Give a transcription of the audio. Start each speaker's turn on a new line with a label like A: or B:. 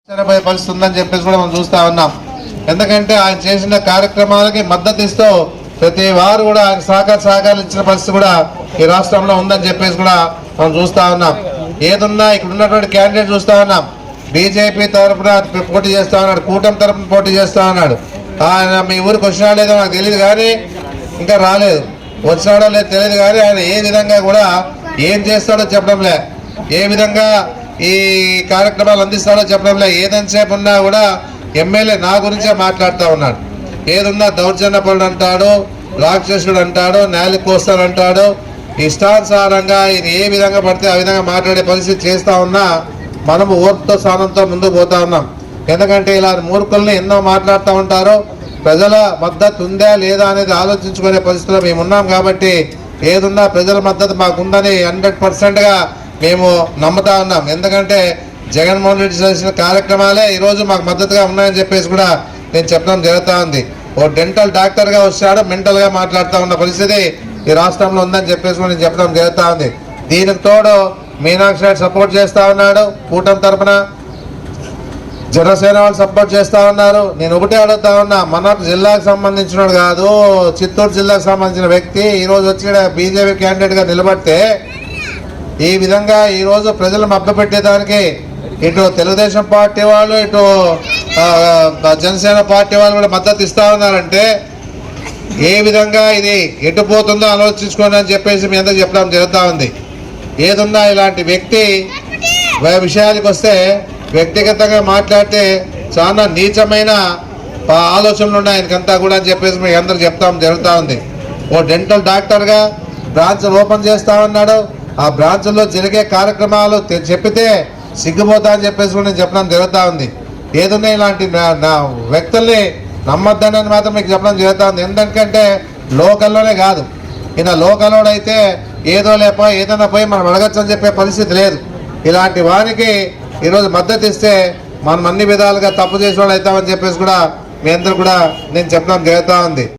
A: పరిస్థితి ఉందని చెప్పేసి కూడా మనం చూస్తా ఉన్నాం. ఎందుకంటే ఆయన చేసిన కార్యక్రమాలకి మద్దతు ఇస్తూ ప్రతి వారు కూడా ఆయన సహకారాలు ఇచ్చిన పరిస్థితి కూడా ఈ రాష్ట్రంలో ఉందని చెప్పేసి కూడా మనం చూస్తా ఉన్నాం. ఏదున్నా ఇక్కడ ఉన్నటువంటి క్యాండిడేట్ చూస్తా ఉన్నాం. బీజేపీ తరఫున పోటీ చేస్తా ఉన్నాడు, కూటమి తరఫున పోటీ చేస్తా ఉన్నాడు. ఆయన మీ ఊరికి వచ్చినా లేదో నాకు తెలియదు, కానీ ఇంకా రాలేదు, వచ్చినాడో లేదో తెలియదు, కానీ ఆయన ఏ విధంగా కూడా ఏం చేస్తాడో చెప్పడంలే, ఏ విధంగా ఈ కార్యక్రమాలు అందిస్తాడో చెప్పడంలే. ఏదంతసేపు ఉన్నా కూడా ఎమ్మెల్యే నా గురించే మాట్లాడుతూ ఉన్నాడు. ఏదున్నా దౌర్జన్యపరుడు అంటాడు, రాక్షసుడు అంటాడు, నేలి కోస్తాడు అంటాడు. ఇష్టానుసారంగా ఇది ఏ విధంగా పడితే ఆ విధంగా మాట్లాడే పరిస్థితి చేస్తూ ఉన్నా మనము ఓర్పుతో స్థానంతో ముందుకు పోతా ఉన్నాం. ఎందుకంటే ఇలా మూర్ఖుల్ని ఎన్నో మాట్లాడుతూ ఉంటారు. ప్రజల మద్దతు ఉందా లేదా అనేది ఆలోచించుకునే పరిస్థితిలో మేము ఉన్నాం. కాబట్టి ఏదున్నా ప్రజల మద్దతు మాకుందని 100%గా మేము నమ్ముతా ఉన్నాం. ఎందుకంటే జగన్మోహన్ రెడ్డి చేసిన కార్యక్రమాలే ఈరోజు మాకు మద్దతుగా ఉన్నాయని చెప్పేసి కూడా నేను చెప్పడం జరుగుతూ ఉంది. ఓ డెంటల్ డాక్టర్గా వచ్చాడు, మెంటల్గా మాట్లాడుతూ ఉన్న పరిస్థితి ఈ రాష్ట్రంలో ఉందని చెప్పేసి కూడా నేను చెప్పడం జరుగుతూ ఉంది. దీనికి తోడు మీనాక్షి నాయుడు సపోర్ట్ చేస్తూ ఉన్నాడు, కూటమి తరఫున జనసేన వాళ్ళు సపోర్ట్ చేస్తూ ఉన్నారు. నేను ఒకటే అడుగుతా ఉన్నా, మన జిల్లాకు సంబంధించినోడు కాదు, చిత్తూరు జిల్లాకు సంబంధించిన వ్యక్తి ఈరోజు వచ్చి బీజేపీ క్యాండిడేట్గా నిలబడితే ఈ విధంగా ఈరోజు ప్రజలు మభ్యపెట్టేదానికి ఇటు తెలుగుదేశం పార్టీ వాళ్ళు, ఇటు జనసేన పార్టీ వాళ్ళు కూడా మద్దతు ఇస్తూ ఉన్నారంటే ఏ విధంగా ఇది ఎటుపోతుందో ఆలోచించుకోండి అని చెప్పేసి మీ అందరికి చెప్పడం జరుగుతూ ఉంది. ఏదున్నా ఇలాంటి వ్యక్తి విషయానికి వస్తే వ్యక్తిగతంగా మాట్లాడితే చాలా నీచమైన ఆలోచనలు ఉన్నాయి ఆయనకంతా కూడా అని చెప్పేసి మీ అందరికి చెప్తాం జరుగుతూ ఉంది. ఓ డెంటల్ డాక్టర్గా బ్రాంచ్ ఓపెన్ చేస్తా ఉన్నాడు. ఆ బ్రాంచ్లో జరిగే కార్యక్రమాలు చెప్పితే సిగ్గుపోతా అని చెప్పేసి కూడా నేను చెప్పడం జరుగుతూ ఉంది. ఏదన్నా ఇలాంటి నా వ్యక్తుల్ని నమ్మొద్దని మాత్రం మీకు చెప్పడం జరుగుతూ ఉంది. ఎందుకంటే లోకల్లోనే కాదు, ఈయన లోకల్లోడు అయితే ఏదో ఏదైనా పోయి మనం అడగచ్చు అని చెప్పే పరిస్థితి లేదు. ఇలాంటి వారికి ఈరోజు మద్దతు ఇస్తే మనం అన్ని విధాలుగా తప్పు చేసిన వాళ్ళు అవుతామని చెప్పేసి కూడా మీ అందరూ కూడా నేను చెప్పడం జరుగుతూ ఉంది.